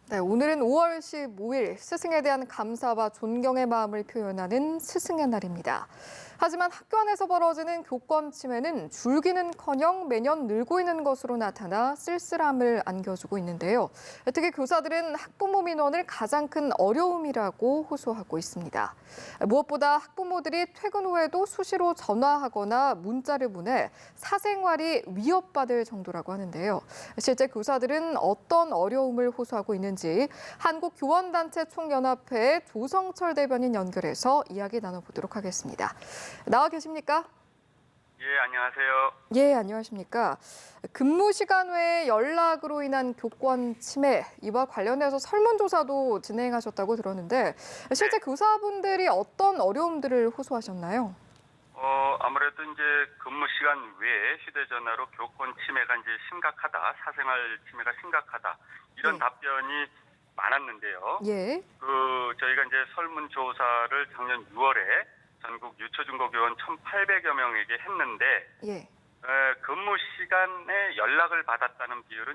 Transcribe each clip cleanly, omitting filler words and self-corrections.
네, 오늘은 5월 15일 스승에 대한 감사와 존경의 마음을 표현하는 스승의 날입니다. 하지만 학교 안에서 벌어지는 교권 침해는 줄기는커녕 매년 늘고 있는 것으로 나타나 쓸쓸함을 안겨주고 있는데요. 특히 교사들은 학부모 민원을 가장 큰 어려움이라고 호소하고 있습니다. 무엇보다 학부모들이 퇴근 후에도 수시로 전화하거나 문자를 보내 사생활이 위협받을 정도라고 하는데요. 실제 교사들은 어떤 어려움을 호소하고 있는지 한국교원단체 총연합회 조성철 대변인 연결해서 이야기 나눠보도록 하겠습니다. 나와 계십니까? 예, 안녕하세요. 예, 안녕하십니까? 근무 시간 외에 연락으로 인한 교권 침해, 이와 관련해서 설문조사도 진행하셨다고 들었는데 실제 교사분들이 어떤 어려움들을 호소하셨나요? 아무래도 이제 근무 시간 외에 휴대전화로 교권 침해가 이제 심각하다, 사생활 침해가 심각하다, 이런 예. 답변이 많았는데요. 예, 저희가 이제 설문조사를 작년 6월에 전국 유초중고교원 1,800여 명에게 했는데, 예, 근무 시간에 연락을 받았다는 비율은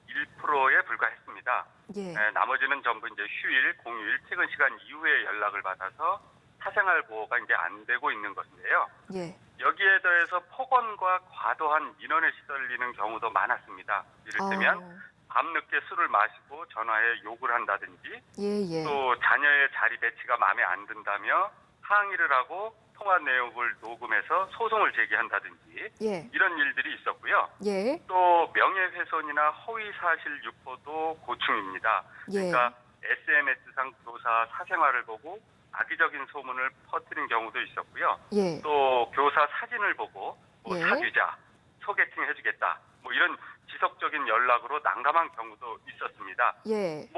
11%에 불과했습니다. 예, 나머지는 전부 이제 휴일, 공휴일, 퇴근 시간 이후에 연락을 받아서 사생활 보호가 이제 안 되고 있는 것인데요. 예, 여기에 더해서 폭언과 과도한 민원에 시달리는 경우도 많았습니다. 이를테면 밤늦게 술을 마시고 전화해 욕을 한다든지, 예, 또 자녀의 자리 배치가 마음에 안 든다며 항의를 하고 통화 내역을 녹음해서 소송을 제기한다든지 예, 이런 일들이 있었고요. 예, 또 명예훼손이나 허위사실 유포도 고충입니다. 예, 그러니까 SNS상 교사 사생활을 보고 악의적인 소문을 퍼뜨린 경우도 있었고요. 예, 또 교사 사진을 보고 예. 사귀자, 소개팅 해주겠다, 이런 지속적인 연락으로 난감한 경우도 있었습니다. 예,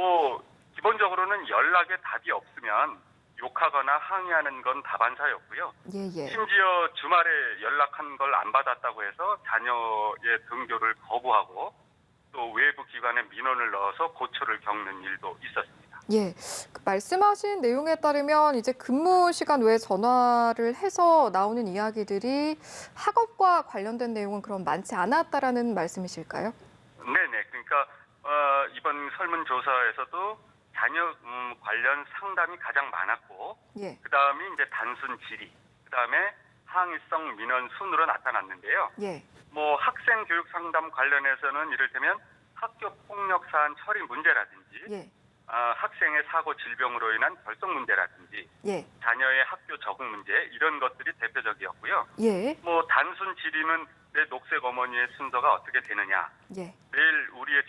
기본적으로는 연락에 답이 없으면 욕하거나 항의하는 건 다반사였고요. 예, 예. 심지어 주말에 연락한 걸 안 받았다고 해서 자녀의 등교를 거부하고 또 외부 기관에 민원을 넣어서 고초를 겪는 일도 있었습니다. 예, 말씀하신 내용에 따르면 이제 근무 시간 외에 전화를 해서 나오는 이야기들이 학업과 관련된 내용은 그럼 많지 않았다라는 말씀이실까요? 네네. 그러니까 이번 설문조사에서도 자녀 관련 상담이 가장 많았고, 예, 그다음이 이제 단순 질의, 그다음에 항의성 민원 순으로 나타났는데요. 예, 학생 교육 상담 관련해서는 이를테면 학교 폭력 사안 처리 문제라든지, 예, 학생의 사고 질병으로 인한 결석 문제라든지, 예, 자녀의 학교 적응 문제, 이런 것들이 대표적이었고요. 예, 단순 질의는 내 녹색 어머니의 순서가 어떻게 되느냐, 예, 내일 우리의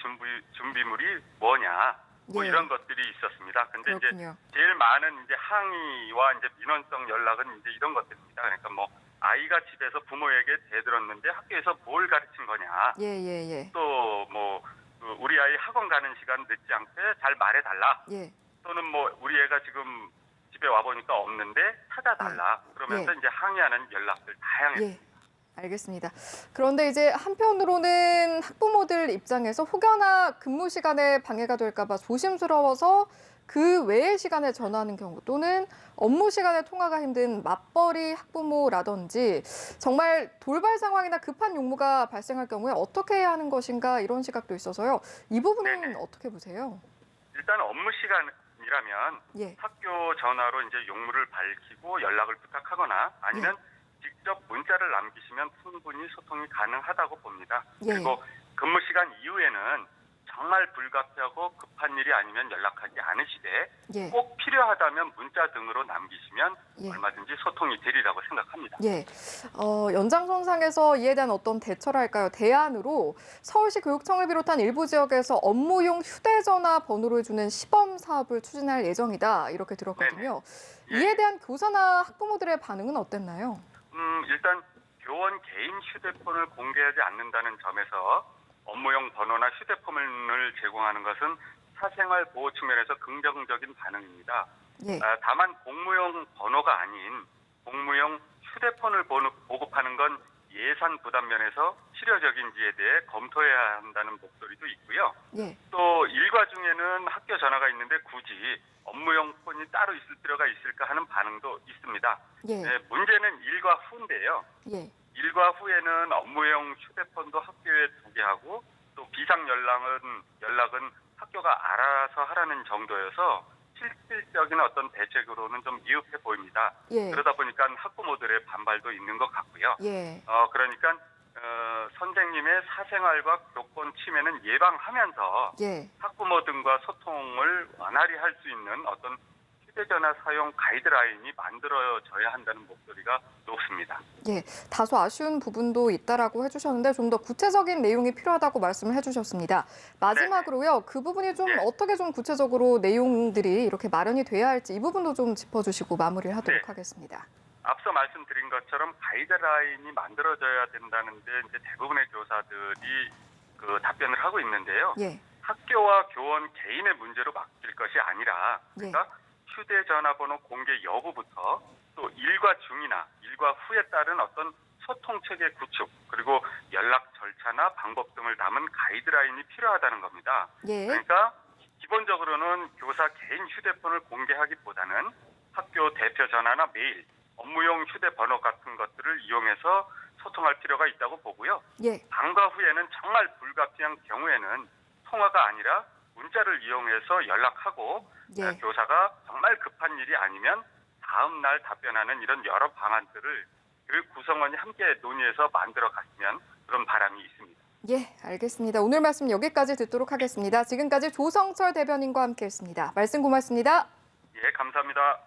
준비물이 뭐냐, 예. 이런 것들이 있었습니다. 근데 그렇군요. 이제 제일 많은 이제 항의와 이제 민원성 연락은 이제 이런 것들입니다. 그러니까 아이가 집에서 부모에게 대들었는데 학교에서 뭘 가르친 거냐, 예, 예, 예, 또 우리 아이 학원 가는 시간 늦지 않게 잘 말해달라, 예, 또는 우리 애가 지금 집에 와 보니까 없는데 찾아달라, 그러면서 예. 이제 항의하는 연락들 다양했습니다. 예. 알겠습니다. 그런데 이제 한편으로는 학부모들 입장에서 혹여나 근무 시간에 방해가 될까 봐 조심스러워서 그 외의 시간에 전화하는 경우 또는 업무 시간에 통화가 힘든 맞벌이 학부모라든지 정말 돌발 상황이나 급한 용무가 발생할 경우에 어떻게 해야 하는 것인가 이런 시각도 있어서요. 이 부분은 네네. 어떻게 보세요? 일단 업무 시간이라면 예. 학교 전화로 이제 용무를 밝히고 연락을 부탁하거나 아니면 직접 문자를 남기시면 충분히 소통이 가능하다고 봅니다. 예. 그리고 근무 시간 이후에는 정말 불가피하고 급한 일이 아니면 연락하지 않으시되 예. 꼭 필요하다면 문자 등으로 남기시면 예. 얼마든지 소통이 되리라고 생각합니다. 예, 연장선상에서 이에 대한 어떤 대처랄까요? 대안으로 서울시 교육청을 비롯한 일부 지역에서 업무용 휴대전화 번호를 주는 시범 사업을 추진할 예정이다 이렇게 들었거든요. 네네. 이에 대한 교사나 학부모들의 반응은 어땠나요? 일단 교원 개인 휴대폰을 공개하지 않는다는 점에서 업무용 번호나 휴대폰을 제공하는 것은 사생활 보호 측면에서 긍정적인 반응입니다. 예, 다만 공무용 번호가 아닌 공무용 휴대폰을 보급하는 건 예산 부담 면에서 실효적인지에 대해 검토해야 한다는 목소리도 있고요. 예, 또 일과 중에는 학교 전화가 있는데 굳이 업무용 폰이 따로 있을 필요가 있을까 하는 반응도 있습니다. 예, 문제는 일과 후인데요. 예, 일과 후에는 업무용 휴대폰도 학교에 두게 하고 또 비상 연락은 학교가 알아서 하라는 정도여서 실질적인 어떤 대책으로는 좀 미흡해 보입니다. 예. 그러다 보니까 학부모들의 반발도 있는 것 같고요. 예. 그러니까 선생님의 사생활과 교권 침해는 예방하면서 예. 학부모 등과 소통을 원활히 할 수 있는 어떤 휴대전화 사용 가이드라인이 만들어져야 한다는 목소리가 높습니다. 예. 다소 아쉬운 부분도 있다라고 해주셨는데 좀 더 구체적인 내용이 필요하다고 말씀을 해주셨습니다. 마지막으로요. 그 부분이 좀 예. 어떻게 좀 구체적으로 내용들이 이렇게 마련이 돼야 할지 이 부분도 좀 짚어주시고 마무리를 하도록 네. 하겠습니다. 앞서 말씀드린 것처럼 가이드라인이 만들어져야 된다는데 이제 대부분의 교사들이 그 답변을 하고 있는데요. 예. 학교와 교원 개인의 문제로 맡길 것이 아니라 그러니까 휴대전화 번호 공개 여부부터 또 일과 중이나 일과 후에 따른 어떤 소통 체계 구축 그리고 연락 절차나 방법 등을 담은 가이드라인이 필요하다는 겁니다. 예. 그러니까 기본적으로는 교사 개인 휴대폰을 공개하기보다는 학교 대표 전화나 메일, 업무용 휴대번호 같은 것들을 이용해서 소통할 필요가 있다고 보고요. 예. 방과 후에는 정말 불가피한 경우에는 통화가 아니라 문자를 이용해서 연락하고 예. 교사가 정말 급한 일이 아니면 다음 날 답변하는 이런 여러 방안들을 그 구성원이 함께 논의해서 만들어 갔으면 그런 바람이 있습니다. 예, 알겠습니다. 오늘 말씀 여기까지 듣도록 하겠습니다. 지금까지 조성철 대변인과 함께했습니다. 말씀 고맙습니다. 예, 감사합니다.